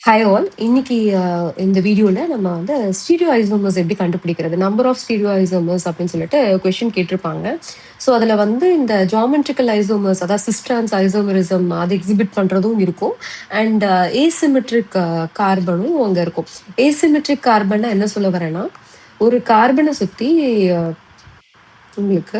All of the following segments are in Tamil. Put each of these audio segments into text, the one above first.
Hi all. இன்னைக்கு இந்த வீடியோவில் நம்ம வந்து ஸ்டீரியோ ஐசோமர்ஸ் எப்படி கண்டுபிடிக்கிறது, நம்பர் ஆஃப் ஸ்டீரியோ ஐசோமர்ஸ் அப்படின்னு சொல்லிட்டு கொஷின் கேட்டிருப்பாங்க. ஸோ அதில் வந்து இந்த ஜாமெட்ரிக்கல் ஐசோமர்ஸ், அதாவது சிஸ்ட்ரான்ஸ் ஐசோமரிசம் அது எக்ஸிபிட் பண்ணுறதும் இருக்கும். அண்ட் ஏசிமெட்ரிக் கார்பனும் அங்கே இருக்கும். ஏசிமெட்ரிக் கார்பன்னா என்ன சொல்ல வரேன்னா, ஒரு கார்பனை சுற்றி உங்களுக்கு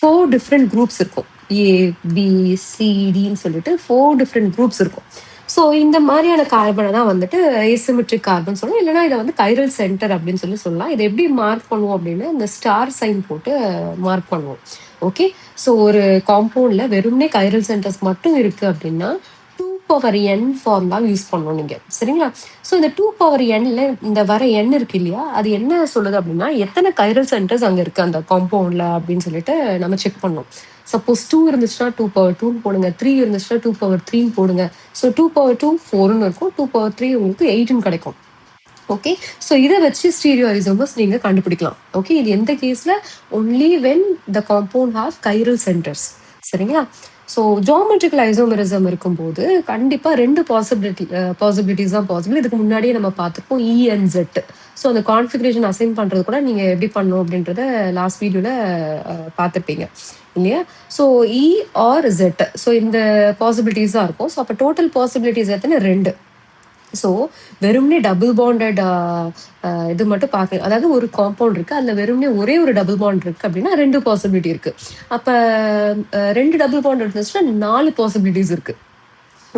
4 டிஃப்ரெண்ட் குரூப்ஸ் இருக்கும். ஏ, பி, சி, டின்னு சொல்லிட்டு 4 டிஃப்ரெண்ட் குரூப்ஸ் இருக்கும். ஸோ இந்த மாதிரியான கார்பனை தான் வந்துட்டு ஏசிமெட்ரிக் கார்பன் சொல்லலாம். இல்லைன்னா இதை வந்து கைரல் சென்டர் அப்படின்னு சொல்லலாம். இதை எப்படி மார்க் பண்ணுவோம் அப்படின்னா, இந்த ஸ்டார் சைன் போட்டு மார்க் பண்ணுவோம். ஓகே, ஸோ ஒரு காம்பவுண்ட்ல வெறும்னே கைரல் சென்டர்ஸ் மட்டும் இருக்கு அப்படின்னா 2n ஃபார்ம் தான் யூஸ் பண்ணணும் நீங்க, சரிங்களா? ஸோ இந்த 2n இந்த வர எண் இருக்கு இல்லையா, அது என்ன சொல்லுது அப்படின்னா எத்தனை கைரல் சென்டர்ஸ் அங்க இருக்கு அந்த காம்பவுண்ட்ல அப்படின்னு சொல்லிட்டு நம்ம செக் பண்ணோம். சப்போஸ் 2 இருந்துச்சுன்னா 2/2 போடுங்க, 3 இருந்துச்சுன்னா 2/3 போடுங்க. ஸோ 2/2 4ன்னு இருக்கும், 2/3 உங்களுக்கு 8ன்னு கிடைக்கும். ஓகே, ஸோ இதை வச்சு ஸ்டீரியோ ஐசோமர்ஸ் நீங்க கண்டுபிடிக்கலாம். ஓகே, இது எந்த கேஸ்ல, only when the compound have chiral centres, சரிங்களா? ஸோ ஜியோமெட்ரிக்கல் ஐசோமரிசம் இருக்கும்போது கண்டிப்பா 2 பாசிபிலிட்டிஸ் தான் பாசிபிள். இதுக்கு முன்னாடியே நம்ம பார்த்துருப்போம் இ அண்ட் ஜெட். ஸோ அந்த கான்ஃபிகரேஷன் அசைன் பண்றது கூட நீங்க எப்படி பண்ணணும் அப்படின்றத லாஸ்ட் வீடியோல பார்த்துருப்பீங்க இல்லையா? So E or Z, so இந்த பாசிபிலிட்டிஸ் தான் இருக்கும். ஸோ அப்போ டோட்டல் பாசிபிலிட்டிஸ் எத்தனை, 2. ஸோ வெறும்னே டபுள் பாண்டட் இது மட்டும் பார்க்க, அதாவது ஒரு காம்பவுண்ட் இருக்கு, அதுல வெறும்னே ஒரே ஒரு டபுள் பாண்ட் இருக்கு அப்படின்னா 2 பாசிபிலிட்டி இருக்கு. அப்ப 2 டபுள் பாண்ட் இருந்துச்சுன்னா 4 பாசிபிலிட்டிஸ் இருக்கு.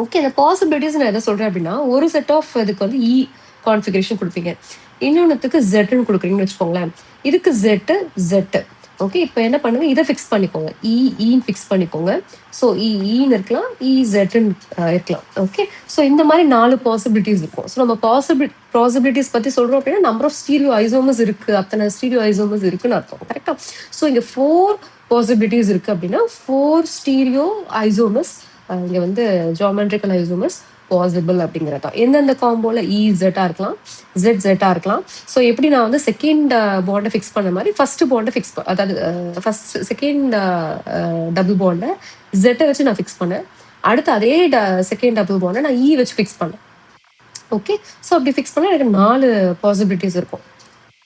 ஓகே, அந்த பாசிபிலிட்டிஸ் நான் எதை சொல்றேன் அப்படின்னா, ஒரு செட் ஆஃப் இதுக்கு வந்து இ கான்ஃபிகரேஷன் கொடுப்பீங்க, இன்னொன்னுக்கு ஜெட்னு கொடுக்குறீங்கன்னு வச்சுக்கோங்களேன். இதுக்கு ஜெட். ஓகே, இப்போ என்ன பண்ணுங்க, இதை ஃபிக்ஸ் பண்ணிக்கோங்க, இன்னு ஃபிக்ஸ் பண்ணிக்கோங்க. ஸோ இன்னு இருக்கலாம், ஜெட்னு இருக்கலாம். ஓகே, ஸோ இந்த மாதிரி 4 பாசிபிலிட்டிஸ் இருக்கும். ஸோ நம்ம பாசிபிலிட்டிஸ் பத்தி சொல்றோம் அப்படின்னா நம்பர் ஆஃப் ஸ்டீரியோ ஐசோமர்ஸ் இருக்கு, அத்தனை ஸ்டீரியோ ஐசோமர்ஸ் இருக்குன்னு அர்த்தம், கரெக்டா? ஸோ இங்க 4 பாசிபிலிட்டிஸ் இருக்கு அப்படின்னா 4 ஸ்டீரியோ ஐசோமர்ஸ் இங்க வந்து ஜியோமெட்ரிக்கல் ஐசோமர்ஸ் பாசிபிள் அப்படிங்கிறது தான். எந்தெந்த காம்போல ஜெட்டா இருக்கலாம், ஜெட்டா இருக்கலாம். ஸோ எப்படி நான் வந்து செகண்ட் பாண்டை ஃபிக்ஸ் பண்ண மாதிரி ஃபர்ஸ்ட் பாண்டை ஃபிக்ஸ், அதாவது செகண்ட் டபுள் பாண்டை ஜெட்டை வச்சு நான் ஃபிக்ஸ் பண்ணேன். அடுத்து அதே செகண்ட் டபுள் பாண்டை நான் வச்சு ஃபிக்ஸ் பண்ணேன். ஓகே, ஸோ அப்படி ஃபிக்ஸ் பண்ணால் எனக்கு 4 பாசிபிலிட்டிஸ் இருக்கும்.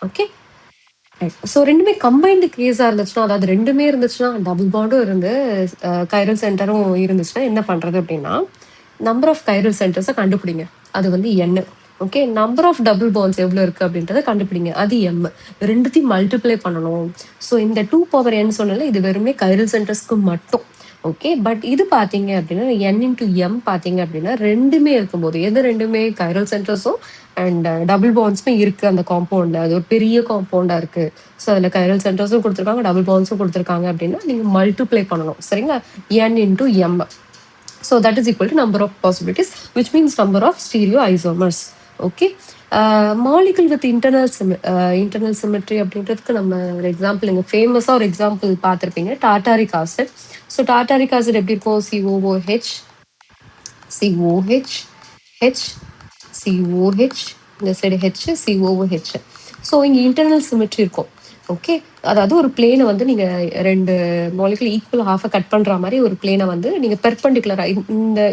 ஓகே, ஸோ ரெண்டுமே கம்பைன்டு கேஸா இருந்துச்சுன்னா, அதாவது ரெண்டுமே இருந்துச்சுன்னா, டபுள் பாண்டும் இருந்து கைரல் சென்டரும் இருந்துச்சுன்னா என்ன பண்றது அப்படின்னா, நம்பர் ஆஃப் கைரல் சென்டர்ஸை கண்டுபிடிங்க, அது வந்து n. Okay, number of double bonds எவ்வளவு இருக்கு அப்படின்றத கண்டுபிடிங்க, அது m. ரெண்டுத்தையும் மல்டிப்ளை பண்ணணும். ஸோ இந்த 2n சொன்னால இது வெறுமே கைரல் சென்டர்ஸ்க்கு மட்டும். ஓகே, பட் இது பாத்தீங்க அப்படின்னா n இன்டூ m பாத்தீங்க அப்படின்னா ரெண்டுமே இருக்கும்போது, எது ரெண்டுமே கைரல் சென்டர்ஸும் அண்ட் டபுள் பாண்ட்ஸுமே இருக்கு அந்த காம்பவுண்ட்ல, அது ஒரு பெரிய காம்பவுண்டா இருக்கு. ஸோ அதுல கைரல் சென்டர்ஸும் கொடுத்துருக்காங்க, டபுள் பாண்ட்ஸும் கொடுத்துருக்காங்க அப்படின்னா நீங்க மல்டிப்ளை பண்ணணும், சரிங்களா? n into m. So that is equal to number of possibilities, which means number of stereoisomers. Okay, molecule with internal symmetry அப்படின்றதுக்கு நம்ம ஒரு எக்ஸாம்பிள், இங்கே ஃபேமஸாக ஒரு எக்ஸாம்பிள் பார்த்துருப்பீங்க, tartaric acid. So tartaric acid எப்படி இருக்கும், COOH H COH, இந்த சைடு H COOH. ஸோ இங்கே இன்டர்னல் சிமெட்ரி இருக்கும். ஓகே, அதாவது ஒரு பிளேனை வந்து நீங்க 2 மாலிகுல் ஈக்குவல் ஹாஃபா கட் பண்ற மாதிரி ஒரு பிளேனை வந்து நீங்க பெர்பெண்டிகுலரா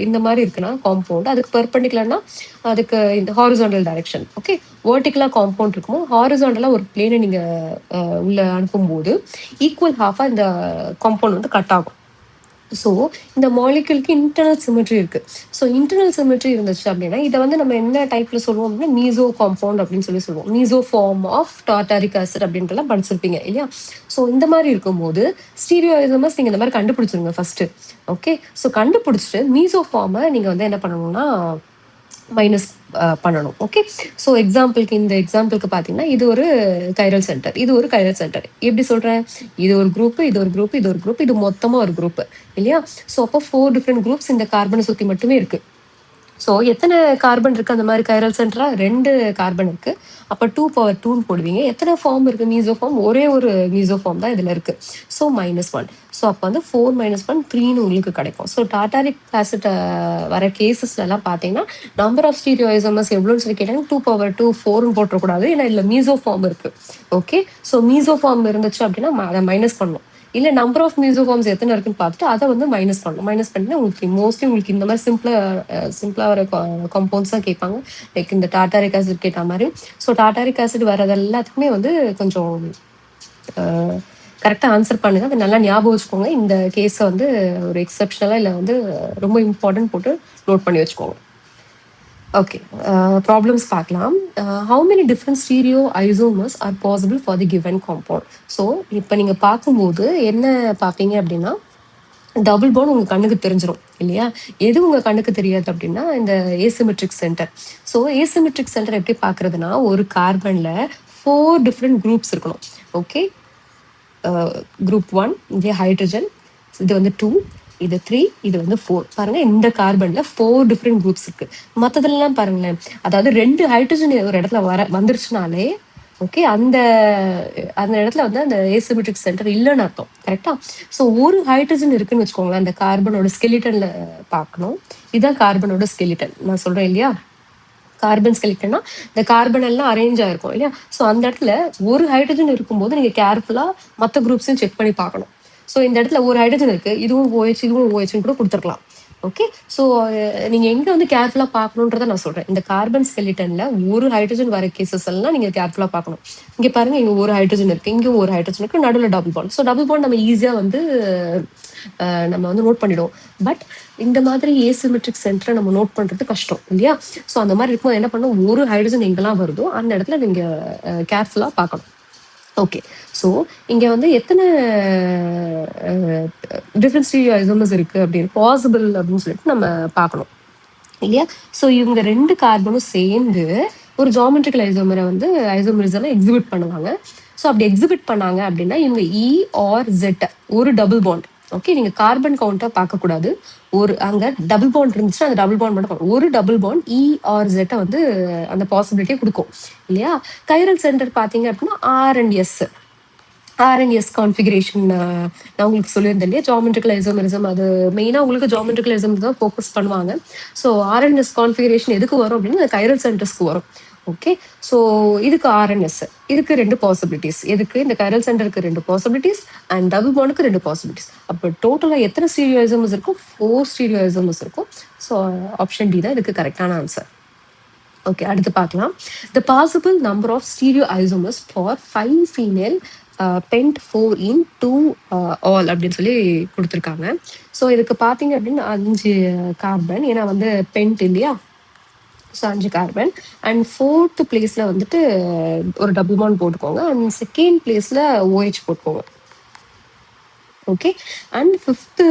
இந்த மாதிரி இருக்குன்னா காம்பவுண்ட், அதுக்கு பெர்பெண்டிகுலர்னா அதுக்கு இந்த ஹாரிசான்டல் டைரக்ஷன். ஓகே, வெர்டிகலா காம்பவுண்ட் இருக்கும், ஹாரிசான்டலா ஒரு பிளேனை நீங்க உள்ள அனுப்பும்போது ஈக்குவல் ஹாஃபா இந்த காம்பவுண்ட் வந்து கட் ஆகும். ஸோ இந்த மாலிகுலுக்கு இன்டர்னல் சிமெட்ரி இருக்கு. ஸோ இன்டர்னல் சிமெட்ரி இருந்துச்சு அப்படின்னா இதை வந்து நம்ம என்ன டைப்ல சொல்லுவோம் அப்படின்னா மீசோ காம்பவுண்ட் அப்படின்னு சொல்லுவோம். Meso form of tartaric acid அப்படின்றலாம் படிச்சிருப்பீங்க இல்லையா? ஸோ இந்த மாதிரி இருக்கும்போது ஸ்டீரியோ ஐசோமர்ஸ் நீங்க இந்த மாதிரி கண்டுபிடிச்சிருங்க ஃபர்ஸ்ட். ஓகே, ஸோ கண்டுபிடிச்சிட்டு மீசோ ஃபார்மை நீங்க வந்து என்ன பண்ணணும்னா மைனஸ் பண்ணணும். ஓகே, ஸோ எக்ஸாம்பிளுக்கு இந்த எக்ஸாம்பிளுக்கு பார்த்தீங்கன்னா இது ஒரு கைரல் சென்டர், இது ஒரு கைரல் சென்டர். எப்படி சொல்றேன், இது ஒரு குரூப், இது ஒரு குரூப், இது ஒரு குரூப், இது மொத்தமாக ஒரு குரூப் இல்லையா? ஸோ அப்போ 4 டிஃப்ரெண்ட் குரூப்ஸ் இந்த கார்பனை சுற்றி மட்டுமே இருக்கு. ஸோ எத்தனை கார்பன் இருக்கு அந்த மாதிரி கைரல் சென்டரா, 2 கார்பன் இருக்கு. அப்போ 2/2 போடுவீங்க. எத்தனை ஃபார்ம் இருக்கு மீசோ ஃபார்ம், ஒரே ஒரு மீசோ ஃபார்ம் தான் இதுல இருக்கு. ஸோ -1. ஸோ அப்போ வந்து 4 - 1 3ன்னு உங்களுக்கு கிடைக்கும். ஸோ டார்டாரிக் ஆசிட் வர கேசஸ்ல எல்லாம் பார்த்தீங்கன்னா நம்பர் ஆஃப் ஸ்டீரியோ ஐசோமர்ஸ் எவ்வளோன்னு சொல்லி கேட்டாங்க, 2/2 4ன்னு போட்டக்கூடாது, ஏன்னா இதுல மீசோ ஃபார்ம் இருக்கு. ஓகே, ஸோ மீசோ ஃபார்ம் இருந்துச்சு அப்படின்னா அதை மைனஸ் பண்ணணும். இல்லை நம்பர் ஆஃப் மியூசோஃபார்ம்ஸ் எத்தனை இருக்குன்னு பார்த்துட்டு அதை வந்து மைனஸ் பண்ணணும். மைனஸ் பண்ணிட்டு உங்களுக்கு மோஸ்ட்லி உங்களுக்கு இந்த மாதிரி சிம்பிளாக வர காம்பவுண்ட்ஸ் தான் கேட்பாங்க. லைக் இந்த டாட்டாரிக் ஆசிட் கேட்ட மாதிரி. ஸோ டாட்டாரிக் ஆசிட் வரது எல்லாத்துக்குமே வந்து கொஞ்சம் கரெக்டாக ஆன்சர் பண்ணுங்க. அதை நல்லா ஞாபகம் வச்சுக்கோங்க. இந்த கேஸை வந்து ஒரு எக்ஸப்ஷனலாக இல்லை வந்து ரொம்ப இம்பார்ட்டன்ட் போட்டு நோட் பண்ணி வச்சுக்கோங்க. ஓகே, ப்ராப்ளம்ஸ் பார்க்கலாம். How many different stereo isomers R possible for the given compound. So இப்போ நீங்கள் பார்க்கும்போது என்ன பார்ப்பீங்க அப்படின்னா, டபுள் பாண்ட் உங்கள் கண்ணுக்கு தெரிஞ்சிடும் இல்லையா? எது உங்கள் கண்ணுக்கு தெரியாது அப்படின்னா இந்த asymmetric centre. So asymmetric centre எப்படி பார்க்குறதுனா, ஒரு கார்பனில் 4 டிஃப்ரெண்ட் குரூப்ஸ் இருக்கணும். ஓகே, குரூப் 1 இதே ஹைட்ரஜன், இது வந்து 2, இது 3, இது வந்து 4. பாருங்க, இந்த கார்பன்ல 4 டிஃப்ரெண்ட் குரூப்ஸ் இருக்கு. மற்றதுலாம் பாருங்களேன், அதாவது 2 ஹைட்ரஜன் ஒரு இடத்துல வந்துருச்சுனாலே ஓகே, அந்த அந்த இடத்துல வந்து அந்த ஏசிமெட்ரிக் சென்டர் இல்லைன்னு அர்த்தம். கரெக்டா? ஸோ ஒரு ஹைட்ரஜன் இருக்குன்னு வச்சுக்கோங்களேன், அந்த கார்பனோட ஸ்கெலிட்டன்ல பார்க்கணும். இதுதான் கார்பனோட ஸ்கெலிட்டன் நான் சொல்றேன் இல்லையா? கார்பன் ஸ்கெலிட்டன்னா இந்த கார்பன் எல்லாம் அரேஞ்ச் ஆயிருக்கும் இல்லையா? ஸோ அந்த இடத்துல ஒரு ஹைட்ரஜன் இருக்கும்போது நீங்க கேர்ஃபுல்லா மற்ற குரூப்ஸையும் செக் பண்ணி பார்க்கணும். ஸோ இந்த இடத்துல ஒரு ஹைட்ரஜன் இருக்கு, இதுவும் OH இதுவும் OHன்னு கூட கொடுத்துருக்கலாம். ஓகே, ஸோ நீங்க எங்க வந்து கேர்ஃபுல்லா பார்க்கணுன்றத நான் சொல்றேன். இந்த கார்பன் ஸ்கெலிட்டன்ல ஒரு ஹைட்ரஜன் வர கேசஸ் எல்லாம் நீங்க கேர்ஃபுல்லா பார்க்கணும். இங்க பாருங்க, இங்க ஒரு ஹைட்ரஜன் இருக்கு, இங்க ஒரு ஹைட்ரஜன் இருக்கு, நடுவில் double bond. So double bond நம்ம ஈஸியா வந்து நம்ம வந்து நோட் பண்ணிடுவோம். பட் இந்த மாதிரி ஏசிமெட்ரிக் சென்டரை நம்ம நோட் பண்றது கஷ்டம் இல்லையா? ஸோ அந்த மாதிரி இருக்கும்போது என்ன பண்ணணும், ஒரு ஹைட்ரஜன் எங்கெல்லாம் வருதோ அந்த இடத்துல நீங்க கேர்ஃபுல்லா பார்க்கணும். ஓகே, ஸோ இங்க வந்து எத்தனை டிஃப்ரெண்ட் ஸ்டீரியோ ஐசோமர்ஸ் இருக்கு அப்படின்னு பாசிபிள் அப்படின்னு சொல்லிட்டு நம்ம பார்க்கணும் இல்லையா? ஸோ இவங்க 2 கார்பனும் சேர்ந்து ஒரு ஜாமெட்ரிக்கல் ஐசோமரை வந்து ஐசோமரிசம் எக்ஸிபிட் பண்ணுவாங்க. ஸோ அப்படி எக்ஸிபிட் பண்ணாங்க அப்படின்னா இவங்க E or Z ஒரு டபுள் பாண்ட். ஓகே, நீங்க கார்பன் கவுண்டா பார்க்கக்கூடாது. ஒரு அங்க டபுள் பாண்ட் இருந்துச்சுன்னா அந்த டபுள் பாண்ட் மட்டும் ஒரு double bond E or Z வந்து அந்த பாசிபிலிட்டியை கொடுக்கும் இல்லையா? கைரல் சென்டர் பார்த்தீங்க அப்படின்னா RNS கான்ஃபிகரேஷன் நான் உங்களுக்கு சொல்லியிருந்தேன் இல்லையா? ஜாமெட்ரிக்கல் ஐசோமரிசம் அது மெயினாக உங்களுக்கு ஜாமெட்ரிக்கல் ஐசோமரிசம் தான் ஃபோக்கஸ் பண்ணுவாங்க. ஸோ RNS கான்ஃபிகரேஷன் எதுக்கு வரும் அப்படின்னா கைரல் சென்டர்ஸ்க்கு வரும். ஓகே, ஸோ இதுக்கு RNS இதுக்கு 2 பாசிபிலிட்டிஸ். எதுக்கு? இந்த கைரல் சென்டருக்கு 2 பாசிபிலிட்டிஸ் அண்ட் டபுள் பாண்டுக்கு 2 பாசிபிலிட்டிஸ். அப்போ டோட்டலாக எத்தனை ஸ்டீரியோ ஐசோமர்ஸ் இருக்கும்? 4 ஸ்டீரியோ ஐசோமர்ஸ் இருக்கும். ஸோ ஆப்ஷன் டி தான் இதுக்கு கரெக்டான ஆன்சர். ஓகே, அடுத்து பார்க்கலாம். The possible number of stereoisomers for 5 female pent 4 in 2 all அப்படின்னு சொல்லி கொடுத்துருக்காங்க. ஸோ இதுக்கு பார்த்தீங்க அப்படின்னு 5 கார்பன், ஏன்னா வந்து பென்ட் இல்லையா? ஸோ 5 கார்பன் அண்ட் 4th பிளேஸ்ல வந்துட்டு ஒரு டபுள் பாண்ட் போட்டுக்கோங்க அண்ட் 2nd பிளேஸ்ல OH போட்டுக்கோங்க. ஓகே, அண்ட் 5th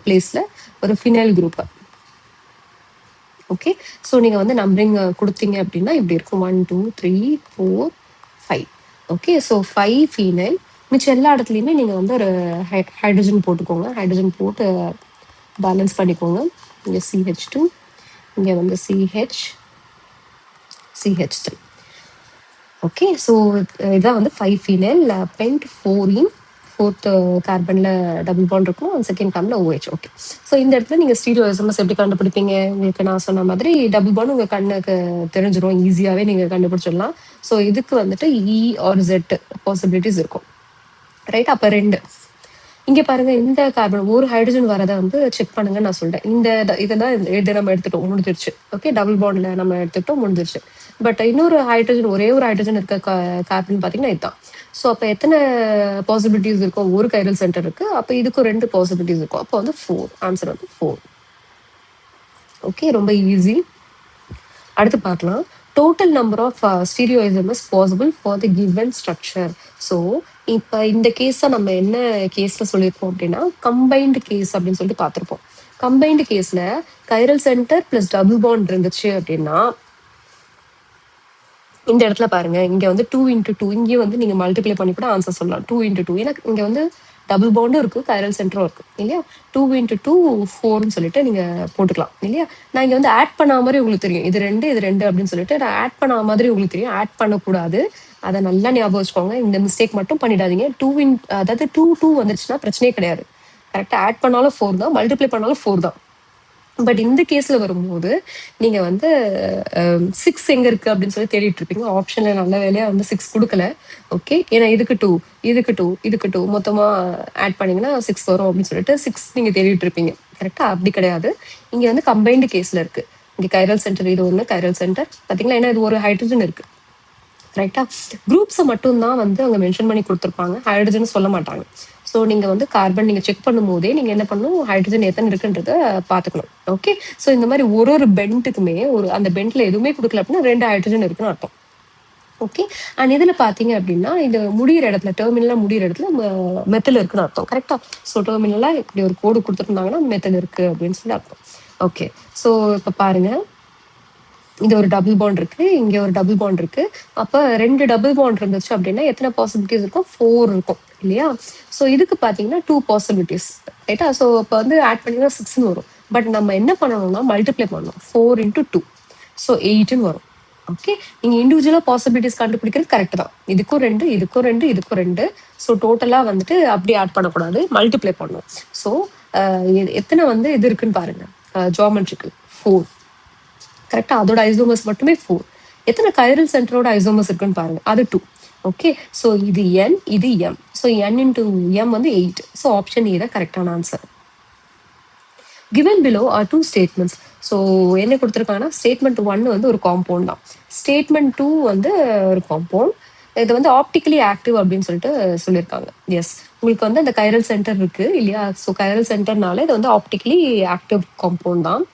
பிளேஸ்ல ஒரு ஃபினைல் குரூப். ஓகே, ஸோ நீங்கள் வந்து நம்பரிங் கொடுத்தீங்க அப்படின்னா இப்படி இருக்கும் 1 2 3 4 5. Okay, so 5 phenyl. மிச்சம் எல்லா இடத்துலையுமே நீங்கள் வந்து ஒரு ஹைட்ரஜன் போட்டுக்கோங்க. ஹைட்ரஜன் போட்டு பேலன்ஸ் பண்ணிக்கோங்க. இங்கே CH2, இங்கே வந்து CH3. ஓகே, ஸோ இதான் வந்து 5 ஃபீனைல் பென்ட் 4 இன் 4th கார்பனில் டபுள் பாண்ட் இருக்கும் and 2nd கார்பனில் OH. Okay, so இந்த இடத்துல நீங்கள் ஸ்டீரியோ ஐசோமர்ஸ் எப்படி கண்டுபிடிப்பீங்க? உங்களுக்கு நான் சொன்ன மாதிரி டபுள் பாண்ட் உங்கள் கண்ணுக்கு தெரிஞ்சிடும், ஈஸியாகவே நீங்கள் கண்டுபிடிச்சிடலாம். ஸோ இதுக்கு வந்துட்டு E or Z பாசிபிலிட்டிஸ் இருக்கும். ரைட், அப்போ 2. இங்கே பாருங்க, இந்த கார்பன் ஒரு ஹைட்ரஜன் வரதை வந்து செக் பண்ணுங்க நான் சொல்லிட்டேன். இதெல்லாம் இது நம்ம எடுத்துட்டோம், முடிஞ்சிருச்சு. ஓகே, டபுள் பாண்ட்ல நம்ம எடுத்துக்கிட்டோம், முடிஞ்சிருச்சு. பட் இன்னொரு ஹைட்ரஜன், ஒரே ஒரு ஹைட்ரஜன் இருக்க கார்பன் பார்த்தீங்கன்னா இதுதான். ஸோ அப்போ எத்தனை பாசிபிலிட்டிஸ் இருக்கும்? ஒரு கைரல் சென்டர் இருக்கு, அப்போ இதுக்கும் 2 பாசிபிலிட்டிஸ் இருக்கும். அப்போ வந்து 4. ஆன்சர் வந்து 4. ஓகே, ரொம்ப ஈஸி. அடுத்து பார்க்கலாம். Total number of stereoisomers possible for the given structure. So இப்போ இந்த கேஸை நம்ம என்ன கேஸில் சொல்லியிருப்போம் அப்படின்னா கம்பைன்டு கேஸ் அப்படின்னு சொல்லிட்டு பார்த்துருப்போம். கம்பைன்டு கேஸில் chiral centre plus double bond இருந்துச்சு அப்படின்னா இந்த இடத்துல பாருங்க, இங்கே வந்து 2 into 2, இங்கேயும் வந்து நீங்கள் மல்டிப்ளை பண்ணி கூட ஆன்சர் சொல்லலாம். 2 into 2, ஏன்னா இங்கே வந்து டபுள் பாண்டும் இருக்கு, கைரல் சென்டரும் இருக்கு இல்லையா? 2 into 2 4ன்னு சொல்லிட்டு நீங்க போட்டுக்கலாம் இல்லையா? நான் இங்க வந்து ஆட் பண்ண மாதிரி உங்களுக்கு தெரியும், இது 2 இது 2 அப்படின்னு சொல்லிட்டு நான் ஆட் பண்ண மாதிரி உங்களுக்கு தெரியும். ஆட் பண்ணக்கூடாது, அதை நல்லா ஞாபகம் வச்சுக்கோங்க. இந்த மிஸ்டேக் மட்டும் பண்ணிடாதீங்க. அதாவது 2 2 வந்துருச்சுன்னா பிரச்சனையே கிடையாது. கரெக்டாக ஆட் பண்ணாலும் 4 தான், மல்டிப்ளை பண்ணாலும் 4 தான். பட் இந்த கேஸ்ல வரும்போது நீங்க வந்து 6 எங்க இருக்கு அப்படின்னு சொல்லி தேடிட்டு இருப்பீங்க. ஆப்ஷன்ல நல்ல வேலையா வந்து 6 கொடுக்கல. ஓகே, ஏன்னா இதுக்கு 2 இதுக்கு 2 இதுக்கு 2 மொத்தமா ஆட் பண்ணீங்கன்னா 6 வரும் அப்படின்னு சொல்லிட்டு 6 நீங்க தேடிட்டு இருப்பீங்க. கரெக்டா? அப்படி கிடையாது. இங்க வந்து கம்பைன்டு கேஸ்ல இருக்கு. இங்க கைரல் சென்டர் இது ஒண்ணு, கைரல் சென்டர் பாத்தீங்களா, ஏன்னா இது ஒரு ஹைட்ரஜன் இருக்கு. ரைட்டா? குரூப்ஸை மட்டும்தான் வந்து அங்க மென்ஷன் பண்ணி கொடுத்துருப்பாங்க, ஹைட்ரஜன் சொல்ல மாட்டாங்க. ஸோ நீங்க வந்து கார்பன் நீங்க செக் பண்ணும் போதே நீங்க என்ன பண்ணணும், ஹைட்ரஜன் எத்தனை இருக்குன்றத பாத்துக்கணும். ஓகே, ஸோ இந்த மாதிரி ஒரு ஒரு பென்ட்டுக்குமே ஒரு அந்த பென்ட்ல எதுவுமே கொடுக்கல அப்படின்னா 2 ஹைட்ரஜன் இருக்குன்னு அர்த்தம். ஓகே, அண்ட் இதுல பாத்தீங்க அப்படின்னா இது முடியிற இடத்துல டெர்மினலா முடியிற இடத்துல மெத்தல் இருக்குன்னு அர்த்தம். கரெக்டா? ஸோ டெர்மினலா இப்படி ஒரு கோடு கொடுத்துருந்தாங்கன்னா மெத்தல் இருக்கு அப்படின்னு சொல்லி அர்த்தம். ஓகே, ஸோ இப்ப பாருங்க, இது ஒரு டபுள் பாண்ட் இருக்கு, இங்க ஒரு டபுள் பாண்ட் இருக்கு. அப்ப 2 டபுள் பாண்ட் இருந்துச்சு அப்படின்னா எத்தனை பாசிபிலிட்டிஸ் இருக்கும்? 4 இருக்கும் இல்லையா? ஸோ இதுக்கு பாத்தீங்கன்னா 2 பாசிபிலிட்டிஸ். ரைட்டா? ஸோ இப்போ வந்து ஆட் பண்ணிங்கன்னா 6ன்னு வரும். பட் நம்ம என்ன பண்ணணும்னா மல்டிப்ளை பண்ணணும். 4 × 2, ஸோ 8ன்னு வரும். ஓகே, நீங்க இண்டிவிஜுவலா பாசிபிலிட்டிஸ் கண்டுபிடிக்கிறது கரெக்ட் தான். இதுக்கும் 2 இதுக்கும் 2 இதுக்கும் 2. ஸோ டோட்டலா வந்துட்டு அப்படி ஆட் பண்ணக்கூடாது, மல்டிப்ளை பண்ணணும். ஸோ எத்தனை வந்து இது இருக்குன்னு பாருங்க. ஜியோமெட்ரிக்கல் 4. கரெக்டா? அதோட ஐசோமர்ஸ் மட்டுமே 4. எத்தனை கைரல் சென்டரோட ஐசோமர்ஸ் இருக்குன்னு பாருங்க, அது 2. ஓகே, ஸோ இது n இது m. ஸோ n × m வந்து 8. ஸோ ஆப்ஷன் ஏ தான் கரெக்டான answer. given below are 2 statements. So என்ன கொடுத்துருக்காங்கன்னா ஸ்டேட்மெண்ட் 1 வந்து ஒரு காம்பவுண்ட் தான், ஸ்டேட்மெண்ட் 2 வந்து ஒரு காம்பவுண்ட். இது வந்து ஆப்டிக்கலி ஆக்டிவ் அப்படின்னு சொல்லிட்டு சொல்லியிருக்காங்க. எஸ், உங்களுக்கு வந்து அந்த கைரல் சென்டர் இருக்கு இல்லையா? ஸோ கைரல் சென்டர்னால இது வந்து ஆப்டிக்கலி ஆக்டிவ் காம்பவுண்ட் தான்.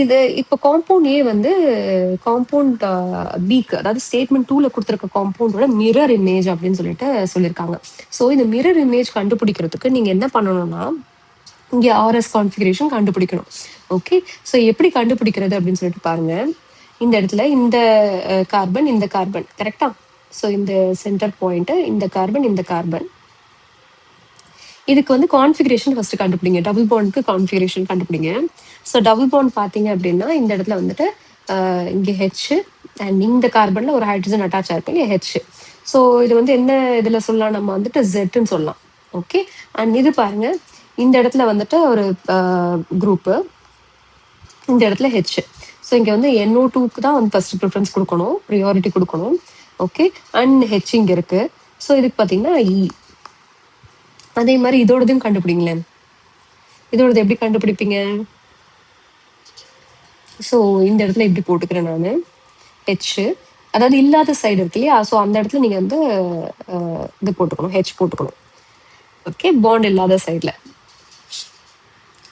இது இப்போ காம்பவுண்ட் ஏ வந்து காம்பவுண்ட் பிக்கு, அதாவது ஸ்டேட்மெண்ட் 2ல கொடுத்துருக்க காம்பவுண்டோட மிரர் இமேஜ் அப்படின்னு சொல்லிட்டு சொல்லியிருக்காங்க. ஸோ இந்த மிரர் இமேஜ் கண்டுபிடிக்கிறதுக்கு நீங்க என்ன பண்ணணும்னா இங்க ஆர்எஸ் கான்ஃபிகரேஷன் கண்டுபிடிக்கணும். ஓகே, ஸோ எப்படி கண்டுபிடிக்கிறது அப்படின்னு சொல்லிட்டு பாருங்க. இந்த இடத்துல இந்த கார்பன் இந்த கார்பன் கரெக்டா? ஸோ இந்த சென்டர் பாயிண்ட் இந்த கார்பன் இந்த கார்பன், இதுக்கு வந்து கான்ஃபிகரேஷன் ஃபர்ஸ்ட் கண்டுபிடிங்க. டபுள் பாண்டுக்கு கான்ஃபிகரேஷன் கண்டுபிடிங்க. ஸோ டபுள் பாண்ட் பார்த்தீங்க அப்படின்னா இந்த இடத்துல வந்துட்டு இங்கே ஹெச் அண்ட் இந்த கார்பன்ல ஒரு ஹைட்ரஜன் அட்டாச் ஆயிருக்கும் இல்லையா, ஹெச். ஸோ இது வந்து என்ன இதில் சொல்லலாம், நம்ம வந்துட்டு ஜெட்டுன்னு சொல்லலாம். ஓகே, அண்ட் இது பாருங்க, இந்த இடத்துல வந்துட்டு ஒரு குரூப்பு, இந்த இடத்துல ஹெச். ஸோ இங்கே வந்து NO2க்கு தான் வந்து ஃபர்ஸ்ட் ப்ரிஃபரன்ஸ் கொடுக்கணும், ப்ரியாரிட்டி கொடுக்கணும். ஓகே, அண்ட் ஹெச் இங்கே இருக்கு. ஸோ இதுக்கு பார்த்தீங்கன்னா இ. அதே மாதிரி இதோடதையும் கண்டுபிடிங்களேன். இதோடது எப்படி கண்டுபிடிப்பீங்க? ஸோ இந்த இடத்துல இப்படி போட்டுக்கிறேன் நான் ஹெச், அதாவது இல்லாத சைடு இருக்கு இல்லையா? ஸோ அந்த இடத்துல நீங்கள் வந்து இது போட்டுக்கணும், ஹெச் போட்டுக்கணும். ஓகே, பாண்ட் இல்லாத சைடில்.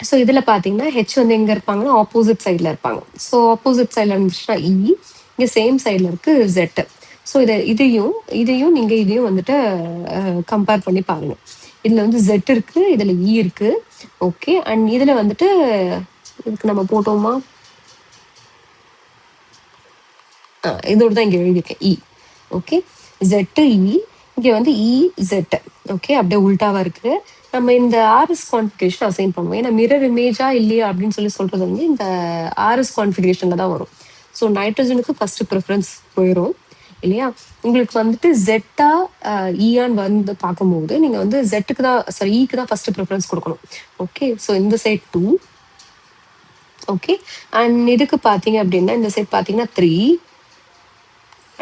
ஸோ இதில் பார்த்தீங்கன்னா ஹெச் வந்து எங்கே இருப்பாங்கன்னா ஆப்போசிட் சைடில் இருப்பாங்க. ஸோ ஆப்போசிட் சைடில் இருந்துச்சுன்னா இ, இங்கே சேம் சைடில் இருக்கு ஜெட். ஸோ இதையும் நீங்கள் இதையும் வந்துட்டு கம்பேர் பண்ணி பாருங்க. இதில் வந்து ஜெட் இருக்கு, இதில் இ இருக்கு. ஓகே, அண்ட் இதில் வந்துட்டு இதுக்கு நம்ம போட்டோமா, இதோடு தான் இங்கே எழுதியிருக்கேன் இ. ஓகே, ஜெட்டு இ, இங்கே வந்து இ ஜெட். ஓகே, அப்படியே உல்டாவா இருக்கு. நம்ம இந்த ஆர்எஸ் கான்ஃபிகரேஷன் அசைன் பண்ணுவோம். ஏன்னா மிரர் இமேஜா இல்லையா அப்படின்னு சொல்லி சொல்றது வந்து இந்த ஆர்எஸ் கான்ஃபிகரேஷன்ல தான் வரும். ஸோ நைட்ரஜனுக்கு ஃபர்ஸ்ட் ப்ரிஃபரன்ஸ் போயிடும் இல்லையா? உங்களுக்கு வந்துட்டு ஜெட்டா ஈயான் வந்து பார்க்கும்போது நீங்க வந்து ஜெட்டுக்கு தான் சாரி ஈக்கு தான் ஃபர்ஸ்ட் ப்ரிஃபரன்ஸ் கொடுக்கணும். ஓகே, ஸோ இந்த சைட் 2. ஓகே, அண்ட் இதுக்கு பார்த்தீங்க அப்படின்னா இந்த சைட் பார்த்தீங்கன்னா 3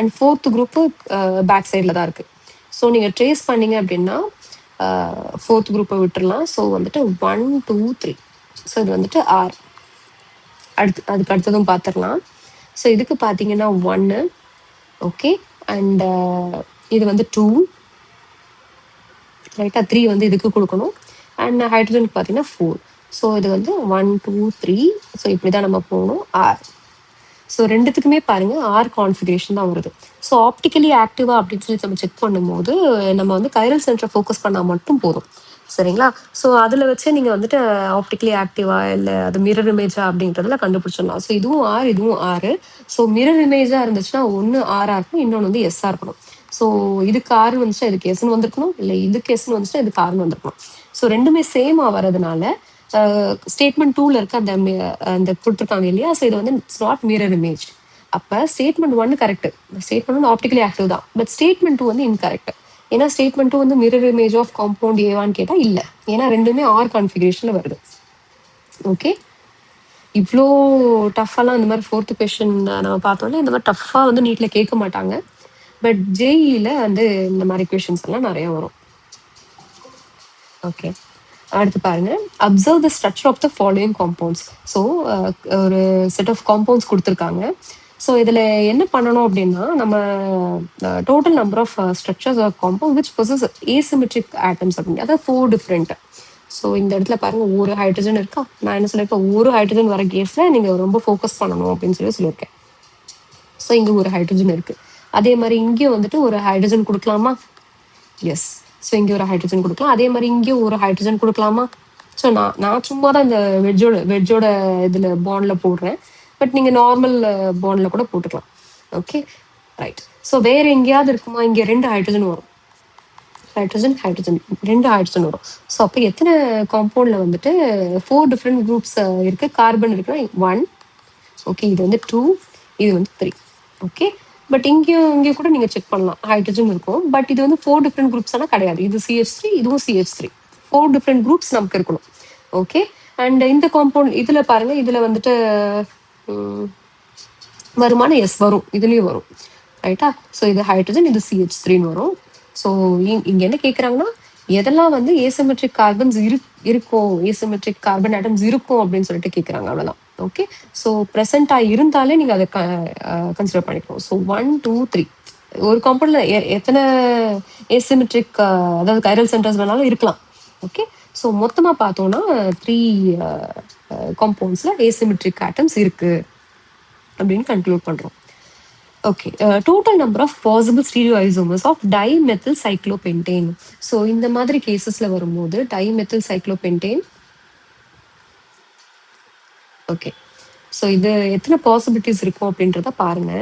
அண்ட் 4th குரூப்பு பேக் சைடில் தான் இருக்கு. ஸோ நீங்கள் ட்ரேஸ் பண்ணீங்க அப்படின்னா 4th குரூப்பை விட்டுடலாம். ஸோ வந்துட்டு 1 2 3. ஸோ இது வந்துட்டு ஆர். அதுக்கு அடுத்ததும் பார்த்துடலாம். ஸோ இதுக்கு பார்த்தீங்கன்னா 1. ஓகே, அண்ட் இது வந்து 2. ரைட்டா? 3 வந்து இதுக்கு கொடுக்கணும். அண்ட் ஹைட்ரஜனுக்கு பார்த்தீங்கன்னா 4. ஸோ இது வந்து 1 2 3. ஸோ இப்படி தான் நம்ம போகணும், ஆர். ஸோ ரெண்டுத்துக்குமே பாருங்க ஆர் கான்ஃபிகரேஷன் தான் வருது. ஸோ ஆப்டிக்கலி ஆக்டிவா அப்படின்னு சொல்லி நம்ம செக் பண்ணும்போது நம்ம வந்து கைரல் சென்டரை ஃபோக்கஸ் பண்ணால் மட்டும் போதும். சரிங்களா? ஸோ அதில் வச்சு நீங்கள் வந்துட்டு ஆப்டிக்கலி ஆக்டிவா இல்லை அது மிரர் இமேஜா அப்படின்றதுல கண்டுபிடிச்சிடலாம். ஸோ இதுவும் ஆர் இதுவும் ஆர். ஸோ மிரர் இமேஜா இருந்துச்சுன்னா ஒன்று ஆரா இருக்கும், இன்னொன்று வந்து எஸ்ஸா இருக்கணும். ஸோ இதுக்கு ஆறு வந்துச்சுன்னா இதுக்கு எஸ்ன்னு வந்திருக்கணும், இல்லை இதுக்கு எஸ்ன்னு வந்துச்சுன்னா இதுக்கு ஆறுன்னு வந்திருக்கணும். ஸோ ரெண்டுமே சேமா வரதுனால ஸ்டேட்மெண்ட் 2ல இருக்க அந்த கொடுத்துருக்காங்க இல்லையா? ஸோ இது வந்து இட்ஸ் நாட் மிரர் இமேஜ். அப்போ statement 1 correct, statement 1 optically active தான். பட் ஸ்டேட்மெண்ட் 2 வந்து இன்கரெக்ட். ஏன்னா ஸ்டேட்மெண்ட் 2 வந்து மிரர் இமேஜ் ஆஃப் காம்பவுண்ட் ஏவான்னு கேட்டால் இல்லை, ஏன்னா ரெண்டுமே ஆர் கான்ஃபிகரேஷன்ல வருது. ஓகே, இவ்வளோ டஃப்பாலாம் இந்த மாதிரி 4th கொஸ்டின் நம்ம பார்த்தோம்னா இந்த மாதிரி டஃப்பாக வந்து நீட்டில் கேட்க மாட்டாங்க. பட் ஜேஇயில் வந்து இந்த மாதிரி கொஷின்ஸ் எல்லாம் நிறைய வரும். ஓகே, அடுத்து பாருங்க. Observe the structure of the following compounds. So ஒரு செட் ஆஃப் காம்பவுண்ட்ஸ் கொடுத்துருக்காங்க. ஸோ இதில் என்ன பண்ணணும் அப்படின்னா, நம்ம total number of structures of compound which possess asymmetric atoms அப்படின்னு, அதாவது 4 டிஃப்ரெண்ட். ஸோ இந்த இடத்துல பாருங்க, ஒரு ஹைட்ரஜன் இருக்கா. நான் என்ன சொல்லியிருக்கேன், ஒரு ஹைட்ரஜன் வர கேஸில் நீங்கள் ரொம்ப ஃபோக்கஸ் பண்ணணும் அப்படின்னு சொல்லியிருக்கேன். ஸோ இங்கே ஒரு ஹைட்ரஜன் இருக்குது. அதே மாதிரி இங்கேயும் வந்துட்டு ஒரு ஹைட்ரஜன் கொடுக்கலாமா? எஸ். ஸோ இங்கே ஒரு ஹைட்ரஜன் கொடுக்கலாம். அதே மாதிரி இங்கேயும் ஒரு ஹைட்ரஜன் கொடுக்கலாமா? ஸோ நான் சும்மா தான் இந்த வெஜ்ஜோட இதில் பாண்டில் போடுறேன். பட் நீங்கள் நார்மல் பாண்டில் கூட போட்டுக்கலாம். Okay, right. ஸோ வேறு எங்கேயாவது இருக்குமா? இங்கே 2 ஹைட்ரஜன் வரும். ஹைட்ரஜன் 2 ஹைட்ரஜன் வரும். ஸோ அப்போ எத்தனை காம்பவுண்டில் வந்துட்டு 4 டிஃப்ரெண்ட் குரூப்ஸ் இருக்குது, கார்பன் இருக்குன்னா 1. ஓகே, இது வந்து 2, இது வந்து 3. ஓகே, பட் இங்கே கூட நீங்கள் செக் பண்ணலாம், ஹைட்ரஜன் இருக்கும். பட் இது வந்து 4 டிஃப்ரெண்ட் குரூப்ஸ் ஆனால் கிடையாது. இது CH3, இதுவும் CH3. 4 டிஃப்ரெண்ட் குரூப்ஸ் நமக்கு இருக்கணும். ஓகே, அண்ட் இந்த காம்பவுண்ட் இதில் பாருங்க, இதில் வந்துட்டு வருமான? எஸ், வரும். இதுலேயும் வரும். ரைட்டா? ஸோ இது ஹைட்ரஜன், இது CH3ன்னு வரும். ஸோ இங்கே என்ன கேட்குறாங்கன்னா, எதெல்லாம் வந்து ஏசிமெட்ரிக் கார்பன்ஸ் இருக்கும், ஏசிமெட்ரிக் கார்பன் ஆட்டம்ஸ் இருக்கும் அப்படின்னு சொல்லிட்டு கேட்குறாங்க, அவ்வளோதான். ஓகே, ஸோ ப்ரெசென்ட்டாக இருந்தாலே நீங்கள் அதை கன்சிடர் பண்ணிக்கணும். ஸோ 1, 2, 3 ஒரு காம்பவுண்டில் எத்தனை ஏசிமெட்ரிக் அதாவது கைரல் சென்டர்ஸ் வேணாலும் இருக்கலாம். ஓகே, ஸோ மொத்தமாக பார்த்தோன்னா 3 காம்பவுண்ட்ஸில் ஏசிமெட்ரிக் ஆட்டம்ஸ் இருக்குது அப்படின்னு கன்க்ளூட் பண்ணுறோம். Okay, total number of possible stereoisomers of dimethyl cyclopentane. So இந்த மாதிரி கேசஸில் வரும்போது டைமெத்தில் சைக்ளோபென்டேன். ஓகே, ஸோ இது எத்தனை பாசிபிலிட்டிஸ் இருக்கும் அப்படின்றத பாருங்க.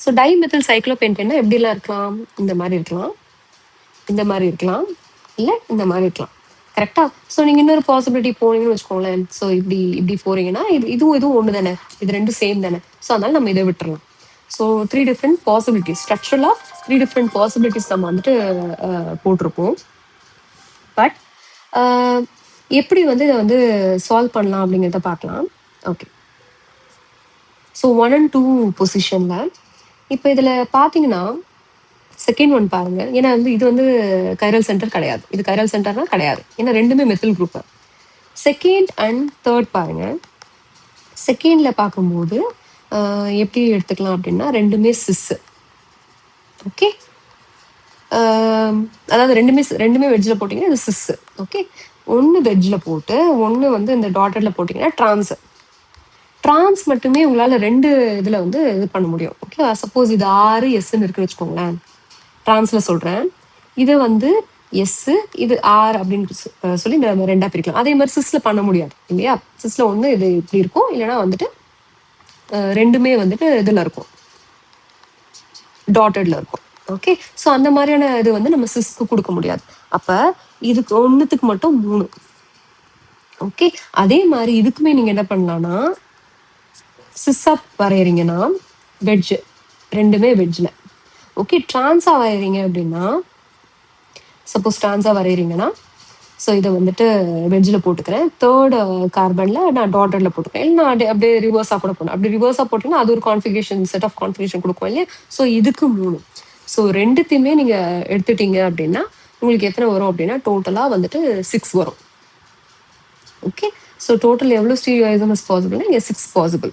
ஸோ டைமெத்தில் சைக்ளோபென்டேன்னா எப்படிலாம் இருக்கலாம்? இந்த மாதிரி இருக்கலாம், இந்த மாதிரி இருக்கலாம், இல்லை இந்த மாதிரி இருக்கலாம். கரெக்டா? ஸோ நீங்கள் இன்னொரு பாசிபிலிட்டி போனீங்கன்னு வச்சுக்கோங்களேன். ஸோ இப்படி போறீங்கன்னா இதுவும் ஒன்று தானே, இது ரெண்டும் சேம் தானே. ஸோ அதனால நம்ம இதை விட்டுறலாம். ஸோ 3 டிஃப்ரெண்ட் பாசிபிலிட்டிஸ், ஸ்ட்ரக்சரலாக 3 டிஃப்ரெண்ட் பாசிபிலிட்டிஸ் நம்ம வந்துட்டு போட்டிருப்போம். பட் எப்படி வந்து இதை வந்து சால்வ் பண்ணலாம் அப்படிங்கிறத பார்க்கலாம். ஓகே, ஸோ 1 and 2 பொசிஷனில் இப்போ இதில் பார்த்தீங்கன்னா செகண்ட் ஒன் பாருங்க. ஏன்னா வந்து இது வந்து கைரல் சென்டர் கிடையாது, இது கைரல் சென்டர்னா கிடையாது, ஏன்னா ரெண்டுமே methyl group. Second and third பாருங்க. செகண்ட்ல பார்க்கும்போது எப்படி எடுத்துக்கலாம் அப்படின்னா, ரெண்டுமே சிஸ். ஓகே, அதாவது ரெண்டுமே வெஜ்ஜில் போட்டிங்கன்னா இது சிஸ். ஓகே, ஒன்று வெஜ்ஜில் போட்டு ஒன்று வந்து இந்த டாட்டரில் போட்டிங்கன்னா ட்ரான்ஸ் மட்டுமே உங்களால் 2 இதில் வந்து இது பண்ண முடியும். ஓகே, சப்போஸ் இது 6 எஸ்ன்னு இருக்குன்னு வச்சுக்கோங்களேன், ட்ரான்ஸில் சொல்கிறேன். இதை வந்து எஸ்ஸு, இது ஆர் அப்படின்னு சொல்லி நம்ம 2ஆக பிரிக்கலாம். அதே மாதிரி சிஸ்ல பண்ண முடியாது இல்லையா? சிஸ்ல ஒன்று இது இப்படி இருக்கும், இல்லைன்னா வந்துட்டு ரெண்டுமே வந்துட்டு இதில் இருக்கும், டாட்டட்ல இருக்கும். ஓகே, ஸோ அந்த மாதிரியான இது வந்து நம்ம சிஸ்க்கு கொடுக்க முடியாது. அப்போ இதுக்கு ஒன்றுத்துக்கு மட்டும் 3. ஓகே, அதே மாதிரி இதுக்குமே நீங்கள் என்ன பண்ணலாம்னா, சிஸ்ஸாக வரைகிறீங்கன்னா வெஜ், ரெண்டுமே வெஜ்ஜில். ஓகே, ட்ரான்ஸாக வரைகிறீங்க அப்படின்னா, சப்போஸ் ட்ரான்ஸாக வரைகிறீங்கன்னா, ஸோ இதை வந்துட்டு வெஜ்ஜில் போட்டுக்கிறேன், தேர்ட் கார்பனில் நான் டாட்டரில் போட்டுக்கிறேன், இல்லை நான் அப்படியே ரிவர்ஸாக கூட போடணும். அப்படி ரிவர்ஸாக போட்டிங்கன்னா அது ஒரு கான்ஃபிகரேஷன், செட் ஆஃப் கான்ஃபிகரேஷன் கொடுக்கும் இல்லையா? ஸோ இதுக்கு 3. ஸோ ரெண்டுத்தையுமே நீங்கள் எடுத்துட்டீங்க அப்படின்னா உங்களுக்கு எத்தனை வரும் அப்படின்னா, டோட்டலாக வந்துட்டு 6 வரும். ஓகே, ஸோ டோட்டல் எவ்வளோ ஸ்டீரியோஐசோமர்ஸ் பாசிபிள்னா இங்கே 6 பாசிபிள்.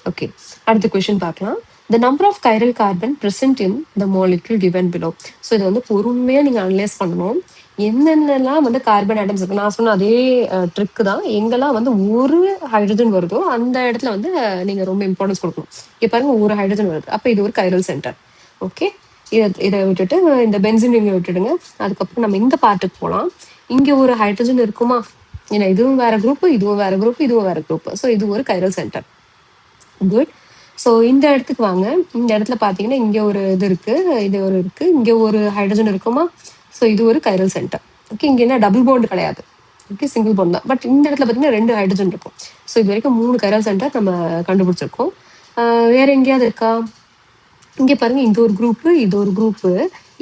ஓகே, அடுத்த கொஸ்டின் பார்க்கலாம். The number of chiral carbon present in the molecule given below. So இதை வந்து பொறுமையாக நீங்கள் அனலைஸ் பண்ணணும். என்னென்னலாம் வந்து கார்பன் ஆட்டம்ஸ் இருக்கு, நான் சொன்ன அதே ட்ரிக்கு தான். எங்கெல்லாம் வந்து ஒரு ஹைட்ரஜன் வருதோ அந்த இடத்துல வந்து நீங்கள் ரொம்ப இம்பார்ட்டன்ஸ் கொடுக்கணும். இப்போ பாருங்க, ஒரு ஹைட்ரஜன் வருது, அப்போ இது ஒரு கைரல் சென்டர். ஓகே, இதை விட்டுட்டு இந்த பென்சின் இங்கே விட்டுடுங்க. அதுக்கப்புறம் நம்ம இந்த பார்ட்டுக்கு போகலாம். இங்கே ஒரு ஹைட்ரஜன் இருக்குமா? ஏன்னா இதுவும் வேற குரூப், இதுவும் வேற குரூப், இதுவும் வேற குரூப். ஸோ இது ஒரு கைரல் சென்டர். குட். ஸோ இந்த இடத்துக்கு வாங்க. இந்த இடத்துல பார்த்தீங்கன்னா இங்கே ஒரு இது இருக்குது, இது ஒரு இருக்குது, இங்கே ஒரு ஹைட்ரஜன் இருக்குமா? ஸோ இது ஒரு கைரல் சென்டர். ஓகே, இங்கே என்ன டபுள் பாண்ட் கிடையாது. ஓகே, சிங்கிள் பாண்ட் தான். பட் இந்த இடத்துல பார்த்தீங்கன்னா 2 ஹைட்ரஜன் இருக்கும். ஸோ இது வரைக்கும் 3 கைரல் சென்டர் நம்ம கண்டுபிடிச்சிருக்கோம். வேற எங்கேயாவது இருக்கா? இங்கே பாருங்க, இது ஒரு குரூப்பு, இது ஒரு குரூப்பு,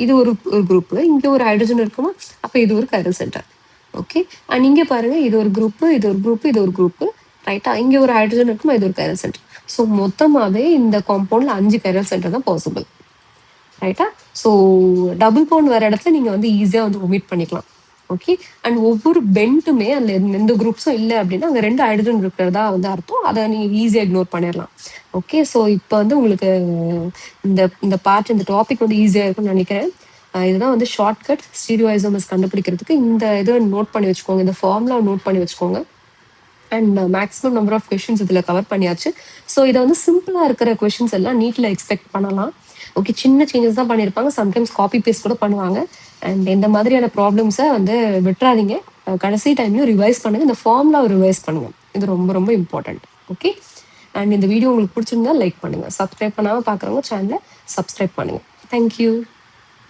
இது ஒரு குரூப்பு, இங்கே ஒரு ஹைட்ரஜன் இருக்குமா? அப்போ இது ஒரு கைரல் சென்டர். ஓகே. அண்ட் இங்க பாருங்க, இது ஒரு குரூப்பு, இது ஒரு குரூப்பு, இது ஒரு குரூப்பு. ரைட்டா? இங்க ஒரு ஹைட்ரஜன் இருக்குமா, இது ஒரு கைரல் சென்டர். ஸோ மொத்தமாவே இந்த காம்பவுண்ட்ல 5 கைரல் சென்டர் தான் பாசிபிள். ரைட்டா? ஸோ டபுள் பாண்ட் வர இடத்துல நீங்க வந்து ஈஸியா வந்து ஒமிட் பண்ணிக்கலாம். ஓகே. அண்ட் ஒவ்வொரு பெண்டுமே அந்த எந்த குரூப்ஸும் இல்லை அப்படின்னா அங்க 2 ஹைட்ரஜன் இருக்கிறதா வந்து அர்த்தம். அதை நீங்க ஈஸியா இக்னோர் பண்ணிடலாம். ஓகே. ஸோ இப்போ வந்து உங்களுக்கு இந்த இந்த பார்ட் இந்த டாபிக் வந்து ஈஸியா இருக்கும்னு நினைக்கிறேன். இதுதான் வந்து ஷார்ட்கட் ஸ்டீரியோஐசோமர்ஸ் கண்டுபிடிக்கிறதுக்கு. இந்த இதை நோட் பண்ணி வச்சுக்கோங்க, இந்த ஃபார்முலா நோட் பண்ணி வச்சுக்கோங்க. And maximum number of questions இதில் கவர் பண்ணியாச்சு. ஸோ இதை வந்து சிம்பிளாக இருக்கிற கொஷின்ஸ் எல்லாம் நீட்டில் எக்ஸ்பெக்ட் பண்ணலாம். ஓகே. சின்ன சேஞ்சஸ் தான் பண்ணியிருப்பாங்க, சம்டைம்ஸ் காப்பி பேஸ்ட் கூட பண்ணுவாங்க. அண்ட் இந்த மாதிரியான ப்ராப்ளம்ஸை வந்து விட்டுறாதீங்க. கடைசி டைம்லையும் ரிவைஸ் பண்ணுங்க, இந்த ஃபார்முலா ரிவைஸ் பண்ணுங்க. இது ரொம்ப ரொம்ப இம்பார்ட்டன்ட். ஓகே. அண்ட் இந்த வீடியோ உங்களுக்கு பிடிச்சிருந்தா லைக் பண்ணுங்க, சப்ஸ்கிரைப் பண்ணாமல் பார்க்குறவங்க சேனலை சப்ஸ்கிரைப் பண்ணுங்க. தேங்க்யூ.